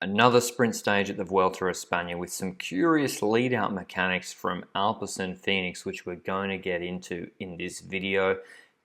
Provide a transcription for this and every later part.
Another sprint stage at the Vuelta a España with some curious lead-out mechanics from Alpecin Fenix, which we're going to get into in this video.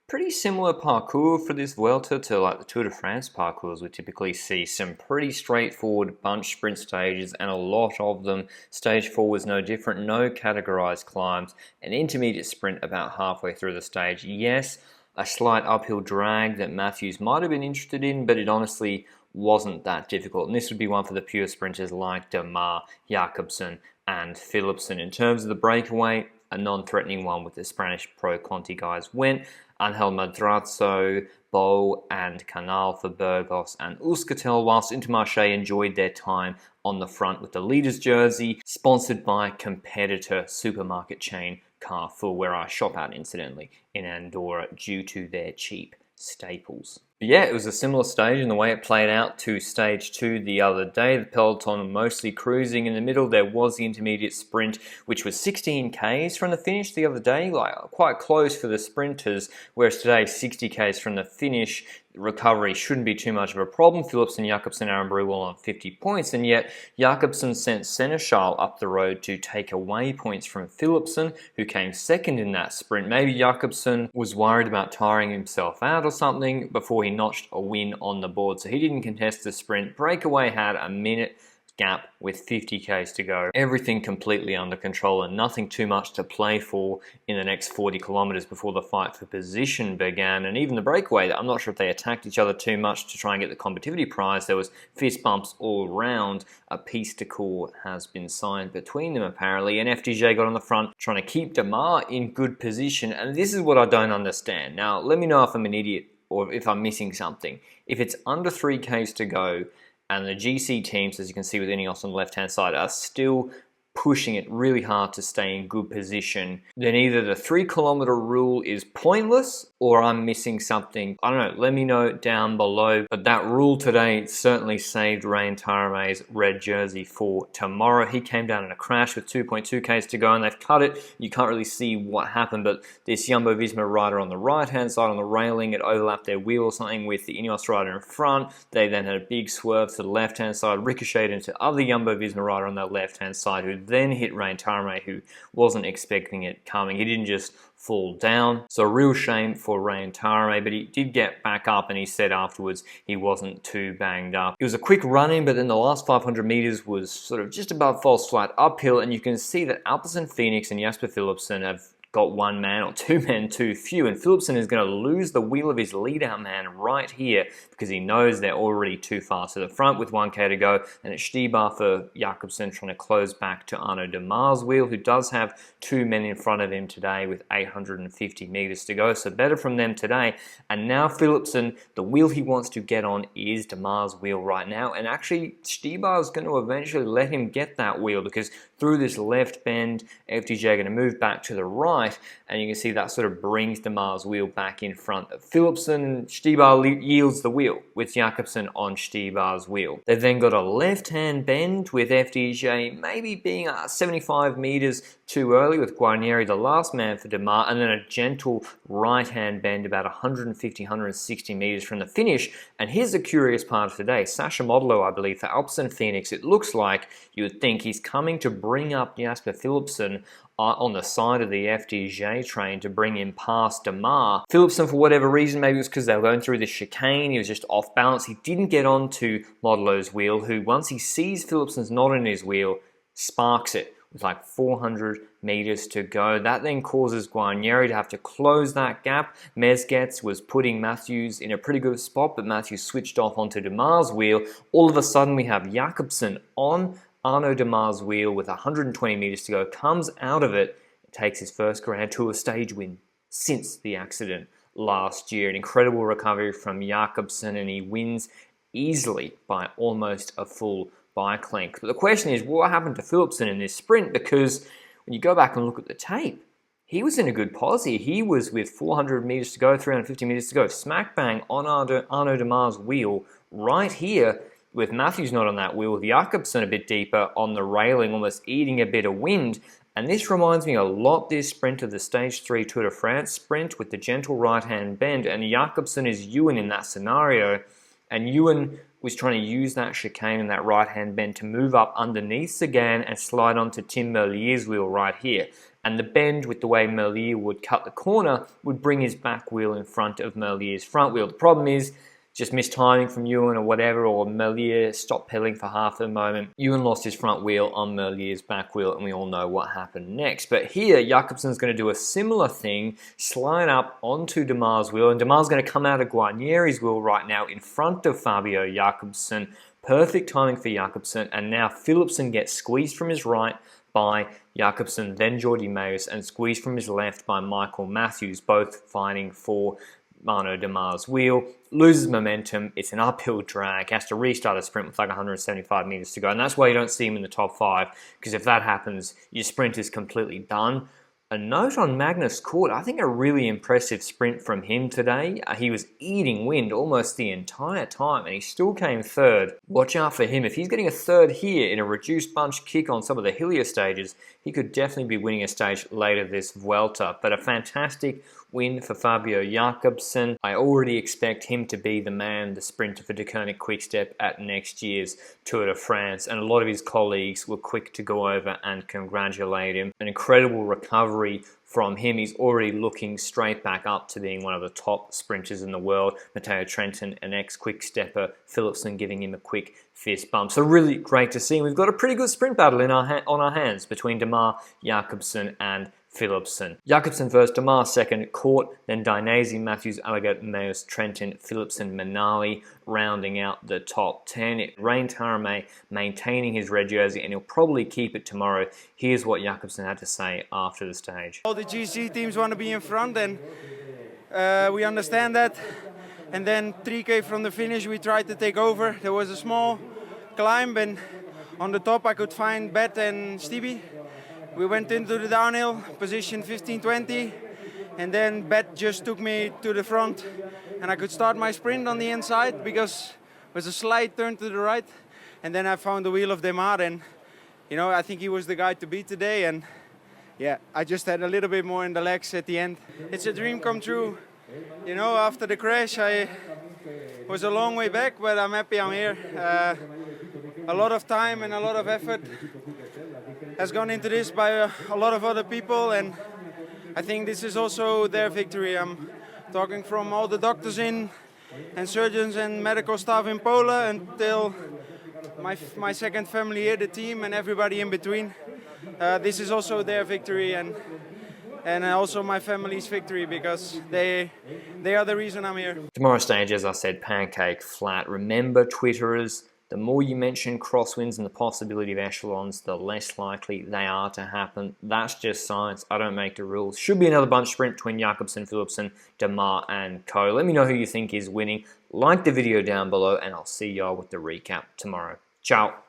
Pretty similar parcours for this Vuelta to like the Tour de France parcours. We typically see some pretty straightforward bunch sprint stages and a lot of them. Stage 4 was no different, no categorized climbs, an intermediate sprint about halfway through the stage. Yes, a slight uphill drag that Matthews might have been interested in, but it honestly wasn't that difficult. And this would be one for the pure sprinters like De Maar, Jakobsen and Philipsen. In terms of the breakaway, a non-threatening one with the Spanish Pro Conti guys went. Angel Madrazo, Bo and Canal for Burgos and Euskaltel, whilst Intermarché enjoyed their time on the front with the leader's jersey, sponsored by competitor supermarket chain Carrefour, where I shop at incidentally in Andorra due to their cheap staples. But yeah, it was a similar stage in the way it played out to stage 2 the other day. The peloton mostly cruising in the middle. There was the intermediate sprint, which was 16 Ks from the finish the other day, like quite close for the sprinters, whereas today 60 Ks from the finish. Recovery shouldn't be too much of a problem. Philipsen, Jakobsen, Arenberg all on 50 points, and yet Jakobsen sent Seneschal up the road to take away points from Philipsen, who came second in that sprint. Maybe Jakobsen was worried about tiring himself out or something before he notched a win on the board, so he didn't contest the sprint. Breakaway had a minute gap with 50 Ks to go. Everything completely under control and nothing too much to play for in the next 40 kilometers before the fight for position began. And even the breakaway, I'm not sure if they attacked each other too much to try and get the competitivity prize. There was fist bumps all around. A peace accord has been signed between them apparently, and FDJ got on the front trying to keep De Maar in good position. And this is what I don't understand. Now, let me know if I'm an idiot or if I'm missing something. If it's under 3 Ks to go, and the GC teams, as you can see with Ineos on the left-hand side, are still pushing it really hard to stay in good position, then either the 3-kilometer rule is pointless or I'm missing something. I don't know, let me know down below. But that rule today certainly saved Rein Tarame's red jersey for tomorrow. He came down in a crash with 2.2 Ks to go and they've cut it. You can't really see what happened, but this Jumbo-Visma rider on the right-hand side on the railing, it overlapped their wheel or something with the Ineos rider in front. They then had a big swerve to the left-hand side, ricocheted into other Jumbo-Visma rider on that left-hand side, who then hit Rein Tarame, who wasn't expecting it coming. He didn't just fall down. So a real shame for Rein Tarame, but he did get back up and he said afterwards he wasn't too banged up. It was a quick run-in, but then the last 500 meters was sort of just above false flat uphill, and you can see that Alpecin Fenix and Jasper Philipsen have got one man or two men too few, and Philipsen is going to lose the wheel of his lead-out man right here because he knows they're already too far to the front with 1K to go, and it's Stybar for Jakobsen trying to close back to Arnaud De Maar's wheel, who does have 2 men in front of him today with 850 meters to go, so better from them today. And now Philipsen, the wheel he wants to get on is De Maar's wheel right now, and actually Stybar is going to eventually let him get that wheel because through this left bend, FDJ are going to move back to the right, and you can see that sort of brings De Maar's wheel back in front of Philipsen. Stybar yields the wheel with Jakobsen on Stybar's wheel. They've then got a left-hand bend with FDJ maybe being 75 meters too early with Guarnieri, the last man for De Maar, and then a gentle right-hand bend about 150-160 meters from the finish. And here's the curious part of today. Sacha Modolo, I believe, for Alpecin Fenix, it looks like you would think he's coming to bring up Jasper Philipsen on the side of the FDJ train to bring him past De Maar. Philipsen, for whatever reason, maybe it was because they were going through the chicane, he was just off balance. He didn't get onto Modolo's wheel, who once he sees Philipsen's not in his wheel, sparks it with like 400 meters to go. That then causes Guarnieri to have to close that gap. Mezgec was putting Matthews in a pretty good spot, but Matthews switched off onto De Maar's wheel. All of a sudden we have Jakobsen on Arnaud De Maar's wheel with 120 meters to go, comes out of it, takes his first Grand Tour stage win since the accident last year. An incredible recovery from Jakobsen, and he wins easily by almost a full bike length. But the question is, what happened to Philipsen in this sprint? Because when you go back and look at the tape, he was in a good posse. He was with 400 meters to go, 350 meters to go, smack bang on Arnaud De Maar's wheel right here, with Matthews not on that wheel, with Jakobsen a bit deeper on the railing, almost eating a bit of wind. And this reminds me a lot, this sprint, of the Stage 3 Tour de France sprint with the gentle right-hand bend, and Jakobsen is Ewan in that scenario. And Ewan was trying to use that chicane and that right-hand bend to move up underneath Sagan and slide onto Tim Merlier's wheel right here. And the bend with the way Merlier would cut the corner would bring his back wheel in front of Merlier's front wheel. The problem is just mistiming from Ewan or whatever, or Merlier stopped pedaling for half the moment. Ewan lost his front wheel on Merlier's back wheel, and we all know what happened next. But here, Jakobsen's going to do a similar thing, slide up onto Démar's wheel, and Démar's going to come out of Guarnieri's wheel right now in front of Fabio Jakobsen. Perfect timing for Jakobsen, and now Philipsen gets squeezed from his right by Jakobsen, then Jordi Meeus, and squeezed from his left by Michael Matthews, both fighting for Arnaud Démar's wheel. Loses momentum, it's an uphill drag, has to restart a sprint with like 175 meters to go, and that's why you don't see him in the top 5, because if that happens, your sprint is completely done. A note on Magnus Cort, I think a really impressive sprint from him today. He was eating wind almost the entire time, and he still came third. Watch out for him. If he's getting a third here in a reduced bunch kick on some of the hillier stages, he could definitely be winning a stage later this Vuelta. But a fantastic win for Fabio Jakobsen. I already expect him to be the man, the sprinter for Deceuninck Quick-Step at next year's Tour de France, and a lot of his colleagues were quick to go over and congratulate him. An incredible recovery from him. He's already looking straight back up to being one of the top sprinters in the world. Matteo Trentin, an ex-quick-stepper, Philipsen giving him a quick fist bump. So really great to see. We've got a pretty good sprint battle on our hands between Démar, Jakobsen and Philipsen. Jakobsen first, Démar second, Cort, then Dainese, Matthews, Alligator, Meeus, Trentin, Philipsen, Manali, rounding out the top 10. Rein Taaramäe maintaining his red jersey, and he'll probably keep it tomorrow. Here's what Jakobsen had to say after the stage. All the GC teams want to be in front, and we understand that. And then 3K from the finish, we tried to take over. There was a small climb, and on the top I could find Bet and Stevie. We went into the downhill, position 15-20, and then Bet just took me to the front, and I could start my sprint on the inside because it was a slight turn to the right, and then I found the wheel of Démar, and you know, I think he was the guy to beat today, and yeah, I just had a little bit more in the legs at the end. It's a dream come true. You know, after the crash, I was a long way back, but I'm happy I'm here. A lot of time and a lot of effort has gone into this by a lot of other people, and I think this is also their victory. I'm talking from all the doctors in and surgeons and medical staff in Poland until my second family here, the team, and everybody in between. This is also their victory, and also my family's victory, because they are the reason I'm here. Tomorrow's stage, as I said, pancake flat. Remember, Twitterers, the more you mention crosswinds and the possibility of echelons, the less likely they are to happen. That's just science. I don't make the rules. Should be another bunch sprint between Jakobsen, Philipsen, Démar and co. Let me know who you think is winning. Like the video down below, and I'll see y'all with the recap tomorrow. Ciao.